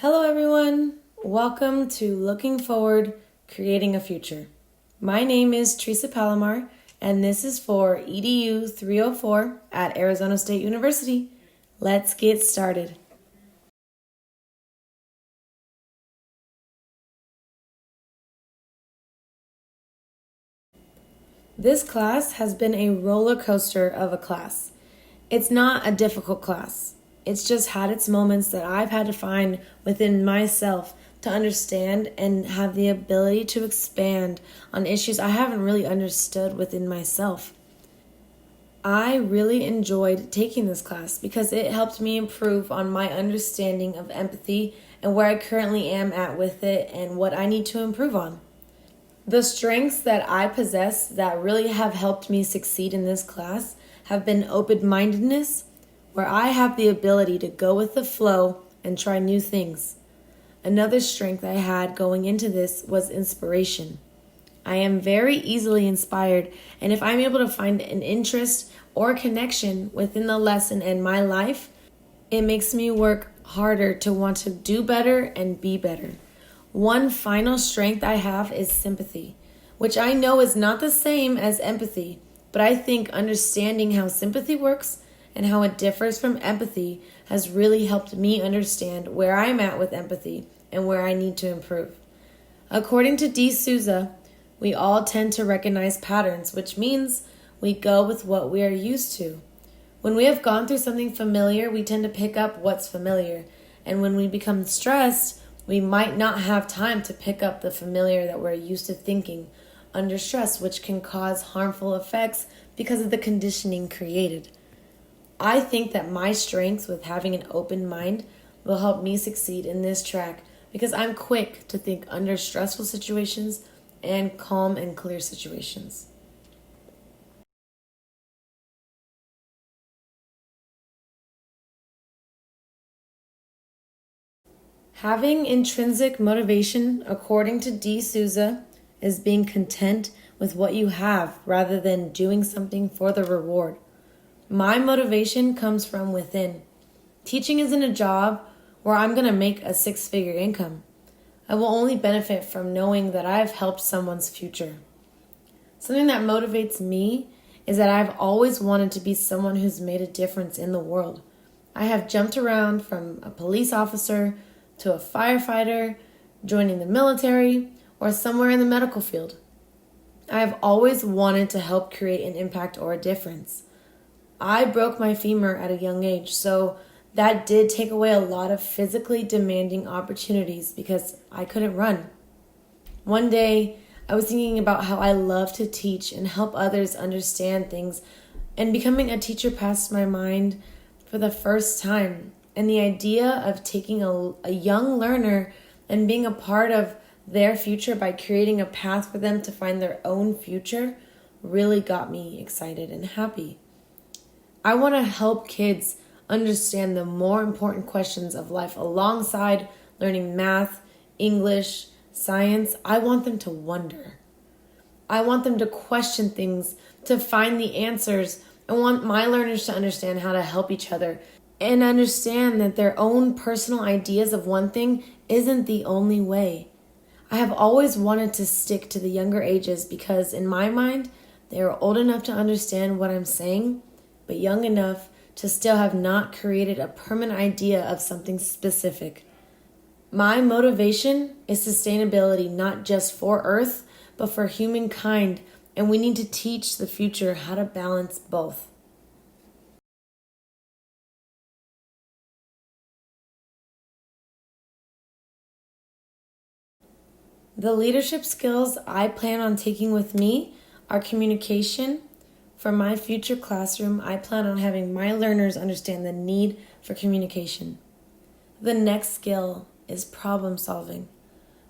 Hello everyone, welcome to Looking Forward, Creating a Future. My name is Teresa Palomar and this is for EDU 304 at Arizona State University. Let's get started. This class has been a roller coaster of a class. It's not a difficult class. It's just had its moments that I've had to find within myself to understand and have the ability to expand on issues I haven't really understood within myself. I really enjoyed taking this class because it helped me improve on my understanding of empathy and where I currently am at with it and what I need to improve on. The strengths that I possess that really have helped me succeed in this class have been open-mindedness, where I have the ability to go with the flow and try new things. Another strength I had going into this was inspiration. I am very easily inspired, and if I'm able to find an interest or connection within the lesson and my life, it makes me work harder to want to do better and be better. One final strength I have is sympathy, which I know is not the same as empathy, but I think understanding how sympathy works and how it differs from empathy has really helped me understand where I'm at with empathy and where I need to improve. According to D. Souza, we all tend to recognize patterns, which means we go with what we are used to. When we have gone through something familiar, we tend to pick up what's familiar. And when we become stressed, we might not have time to pick up the familiar that we're used to thinking under stress, which can cause harmful effects because of the conditioning created. I think that my strengths with having an open mind will help me succeed in this track because I'm quick to think under stressful situations and calm and clear situations. Having intrinsic motivation, according to D. Souza, is being content with what you have rather than doing something for the reward. My motivation comes from within. Teaching isn't a job where I'm going to make a six-figure income. I will only benefit from knowing that I've helped someone's future. Something that motivates me is that I've always wanted to be someone who's made a difference in the world. I have jumped around from a police officer to a firefighter, joining the military, or somewhere in the medical field. I have always wanted to help create an impact or a difference. I broke my femur at a young age, so that did take away a lot of physically demanding opportunities because I couldn't run. One day, I was thinking about how I love to teach and help others understand things, and becoming a teacher passed my mind for the first time. And the idea of taking a young learner and being a part of their future by creating a path for them to find their own future really got me excited and happy. I want to help kids understand the more important questions of life alongside learning math, English, science. I want them to wonder. I want them to question things, to find the answers. I want my learners to understand how to help each other and understand that their own personal ideas of one thing isn't the only way. I have always wanted to stick to the younger ages because in my mind, they are old enough to understand what I'm saying, but young enough to still have not created a permanent idea of something specific. My motivation is sustainability, not just for Earth, but for humankind, and we need to teach the future how to balance both. The leadership skills I plan on taking with me are communication. For my future classroom, I plan on having my learners understand the need for communication. The next skill is problem solving.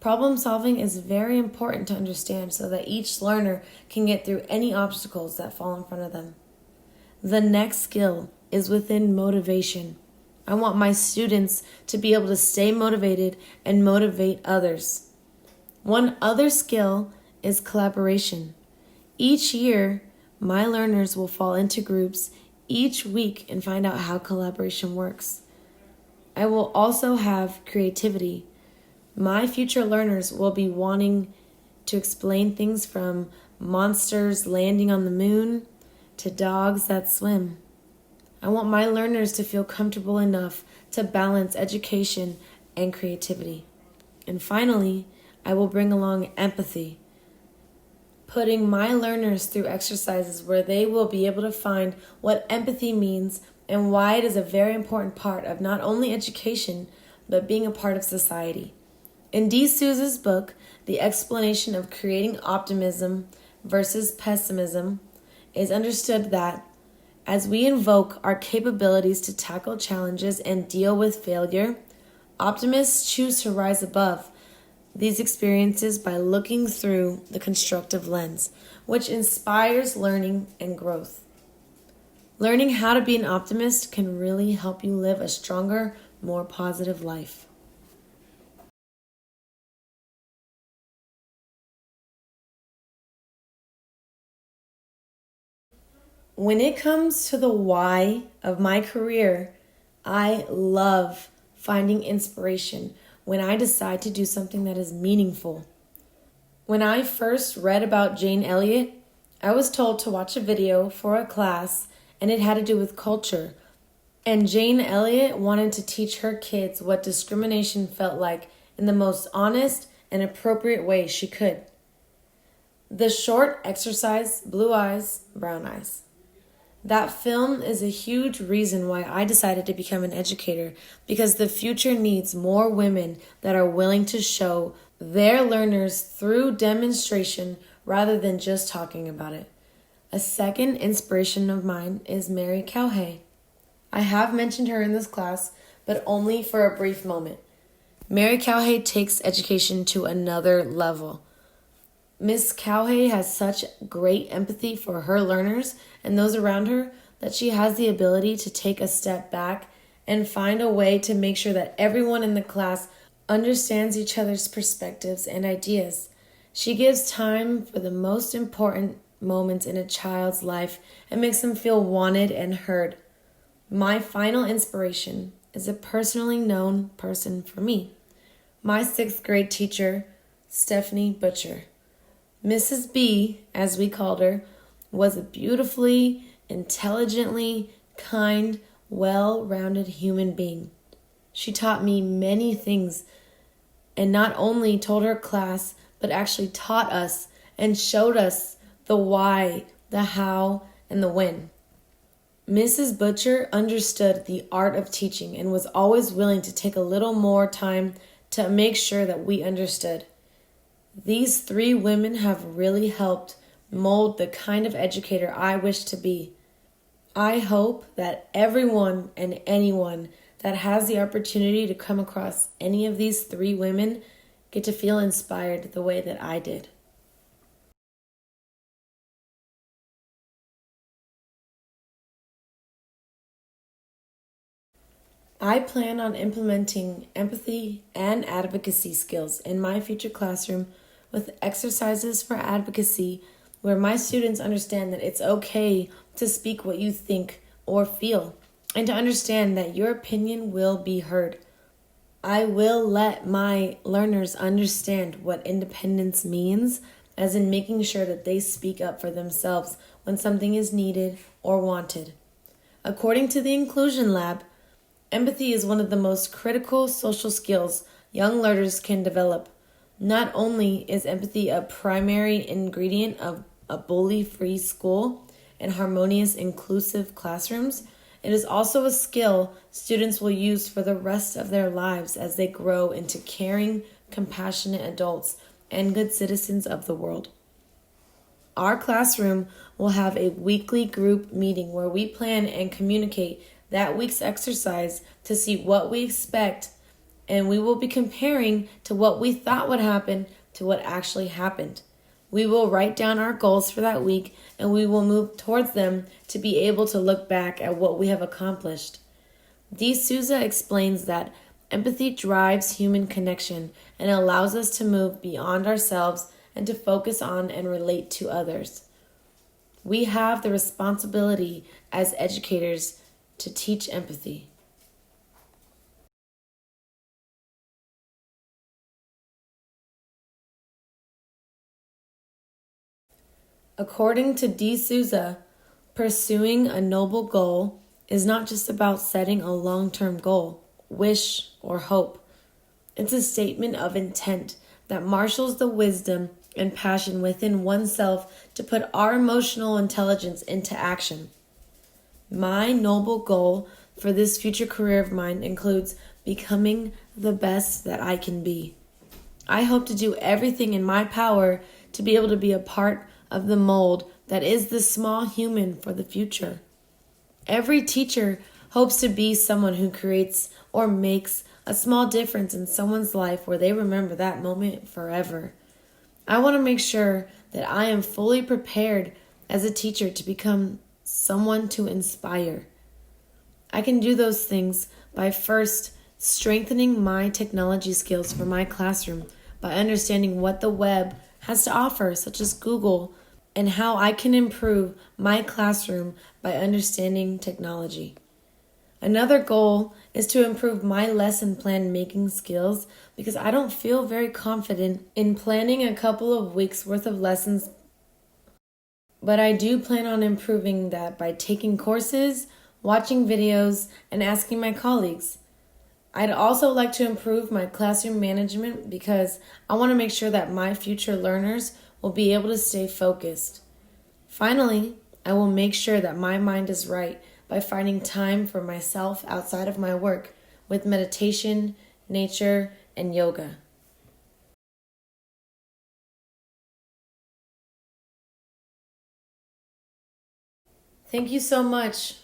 Problem solving is very important to understand so that each learner can get through any obstacles that fall in front of them. The next skill is within motivation. I want my students to be able to stay motivated and motivate others. One other skill is collaboration. Each year, my learners will fall into groups each week and find out how collaboration works. I will also have creativity. My future learners will be wanting to explain things from monsters landing on the moon to dogs that swim. I want my learners to feel comfortable enough to balance education and creativity. And finally, I will bring along empathy, putting my learners through exercises where they will be able to find what empathy means and why it is a very important part of not only education, but being a part of society. In D. Souza's book, The Explanation of Creating Optimism versus Pessimism, is understood that as we invoke our capabilities to tackle challenges and deal with failure, optimists choose to rise above these experiences by looking through the constructive lens, which inspires learning and growth. Learning how to be an optimist can really help you live a stronger, more positive life. When it comes to the why of my career, I love finding inspiration when I decide to do something that is meaningful. When I first read about Jane Elliott, I was told to watch a video for a class and it had to do with culture. And Jane Elliott wanted to teach her kids what discrimination felt like in the most honest and appropriate way she could. The short exercise, Blue Eyes, Brown Eyes. That film is a huge reason why I decided to become an educator, because the future needs more women that are willing to show their learners through demonstration rather than just talking about it. A second inspiration of mine is Mary Cowhay. I have mentioned her in this class, but only for a brief moment. Mary Cowhay takes education to another level. Miss Cowhay has such great empathy for her learners and those around her that she has the ability to take a step back and find a way to make sure that everyone in the class understands each other's perspectives and ideas. She gives time for the most important moments in a child's life and makes them feel wanted and heard. My final inspiration is a personally known person for me, my 6th grade teacher, Stephanie Butcher. Mrs. B, as we called her, was a beautifully, intelligently, kind, well-rounded human being. She taught me many things and not only told her class, but actually taught us and showed us the why, the how, and the when. Mrs. Butcher understood the art of teaching and was always willing to take a little more time to make sure that we understood. These 3 women have really helped mold the kind of educator I wish to be. I hope that everyone and anyone that has the opportunity to come across any of these 3 women get to feel inspired the way that I did. I plan on implementing empathy and advocacy skills in my future classroom with exercises for advocacy where my students understand that it's okay to speak what you think or feel and to understand that your opinion will be heard. I will let my learners understand what independence means, as in making sure that they speak up for themselves when something is needed or wanted. According to the Inclusion Lab, empathy is one of the most critical social skills young learners can develop. Not only is empathy a primary ingredient of a bully-free school and harmonious, inclusive classrooms, it is also a skill students will use for the rest of their lives as they grow into caring, compassionate adults and good citizens of the world. Our classroom will have a weekly group meeting where we plan and communicate that week's exercise to see what we expect, and we will be comparing to what we thought would happen to what actually happened. We will write down our goals for that week, and we will move towards them to be able to look back at what we have accomplished. D. Souza explains that empathy drives human connection and allows us to move beyond ourselves and to focus on and relate to others. We have the responsibility as educators to teach empathy. According to D'Souza, pursuing a noble goal is not just about setting a long-term goal, wish, or hope. It's a statement of intent that marshals the wisdom and passion within oneself to put our emotional intelligence into action. My noble goal for this future career of mine includes becoming the best that I can be. I hope to do everything in my power to be able to be a part of the mold that is the small human for the future. Every teacher hopes to be someone who creates or makes a small difference in someone's life where they remember that moment forever. I want to make sure that I am fully prepared as a teacher to become someone to inspire. I can do those things by first strengthening my technology skills for my classroom by understanding what the web has to offer, such as Google, and how I can improve my classroom by understanding technology. Another goal is to improve my lesson plan making skills because I don't feel very confident in planning a couple of weeks worth of lessons, but I do plan on improving that by taking courses, watching videos, and asking my colleagues. I'd also like to improve my classroom management because I want to make sure that my future learners will be able to stay focused. Finally, I will make sure that my mind is right by finding time for myself outside of my work with meditation, nature, and yoga. Thank you so much